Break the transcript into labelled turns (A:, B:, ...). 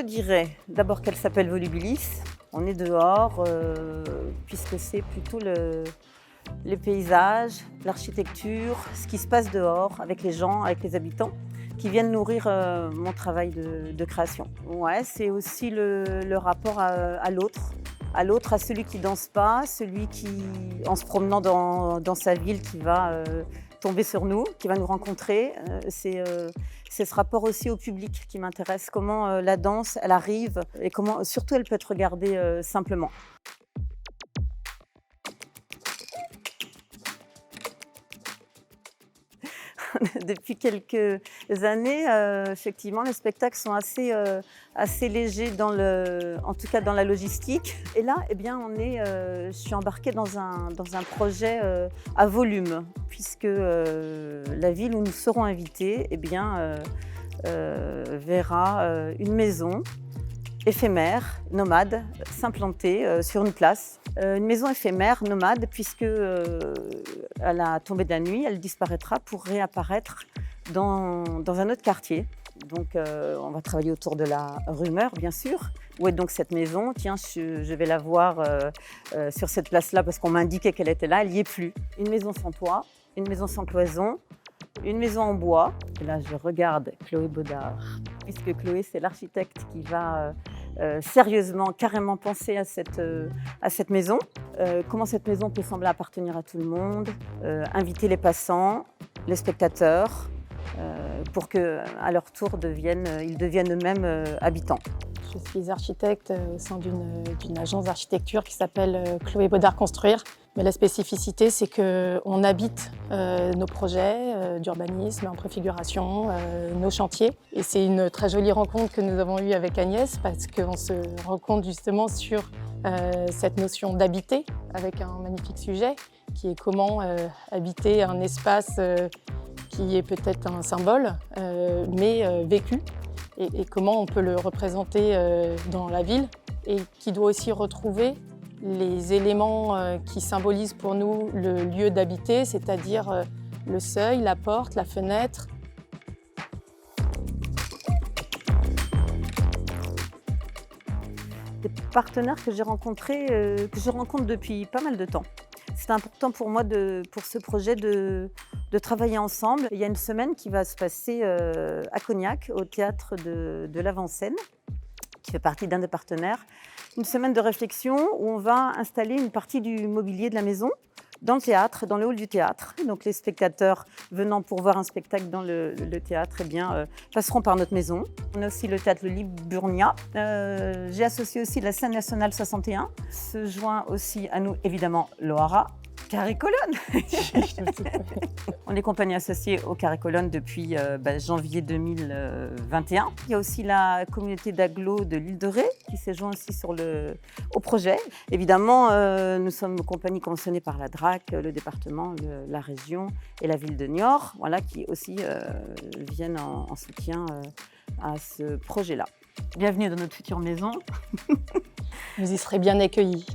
A: dirais d'abord qu'elle s'appelle Volubilis. On est dehors, puisque c'est plutôt les paysages, l'architecture, ce qui se passe dehors avec les gens, avec les habitants, qui viennent nourrir mon travail de création. Ouais, c'est aussi le rapport à l'autre, à celui qui danse pas, celui qui, en se promenant dans sa ville, qui va tomber sur nous, qui va nous rencontrer. C'est ce rapport aussi au public qui m'intéresse, comment la danse, elle arrive et comment surtout elle peut être regardée simplement. Depuis quelques années, effectivement, les spectacles sont assez légers en tout cas dans la logistique. Et là, eh bien, je suis embarquée dans un projet à volume, puisque la ville où nous serons invités, eh bien, verra une maison éphémère, nomade, s'implanter sur une place. Une maison éphémère, nomade, puisque à la tombée de la nuit, elle disparaîtra pour réapparaître dans un autre quartier. Donc on va travailler autour de la rumeur, bien sûr. Où est donc cette maison? Tiens, je vais la voir sur cette place-là parce qu'on m'a indiqué qu'elle était là, elle n'y est plus. Une maison sans toit, une maison sans cloison, une maison en bois. Et là, je regarde Chloé Baudard, puisque Chloé, c'est l'architecte qui va sérieusement, carrément penser à cette maison. Comment cette maison peut sembler appartenir à tout le monde, inviter les passants, les spectateurs, pour qu'à leur tour, ils deviennent eux-mêmes habitants.
B: Je suis architecte au sein d'une agence d'architecture qui s'appelle Chloé Baudard Construire. Mais la spécificité, c'est qu'on habite nos projets d'urbanisme, en préfiguration, nos chantiers. Et c'est une très jolie rencontre que nous avons eue avec Agnès parce qu'on se rend compte justement sur cette notion d'habiter avec un magnifique sujet qui est comment habiter un espace qui est peut-être un symbole, mais vécu. Et comment on peut le représenter dans la ville et qui doit aussi retrouver les éléments qui symbolisent pour nous le lieu d'habiter, c'est-à-dire le seuil, la porte, la fenêtre.
A: Des partenaires que j'ai rencontrés, que je rencontre depuis pas mal de temps. C'est important pour moi, pour ce projet, de travailler ensemble. Il y a une semaine qui va se passer à Cognac, au théâtre de l'Avant-Scène, qui fait partie d'un des partenaires. Une semaine de réflexion où on va installer une partie du mobilier de la maison dans le théâtre, dans le hall du théâtre. Donc les spectateurs venant pour voir un spectacle dans le théâtre, eh bien, passeront par notre maison. On a aussi le théâtre Le Liburnia. J'ai associé aussi la scène nationale 61. Se joint aussi à nous, évidemment, l'Ohara. Carré Colonne. On est compagnie associée au Carré Colonne depuis janvier 2021. Il y a aussi la communauté d'agglos de l'île de Ré qui s'est joint aussi au projet. Évidemment, nous sommes compagnie conventionnée par la DRAC, le département, la région et la ville de Niort, voilà, qui aussi viennent en soutien à ce projet-là. Bienvenue dans notre future maison.
B: Vous y serez bien accueillis.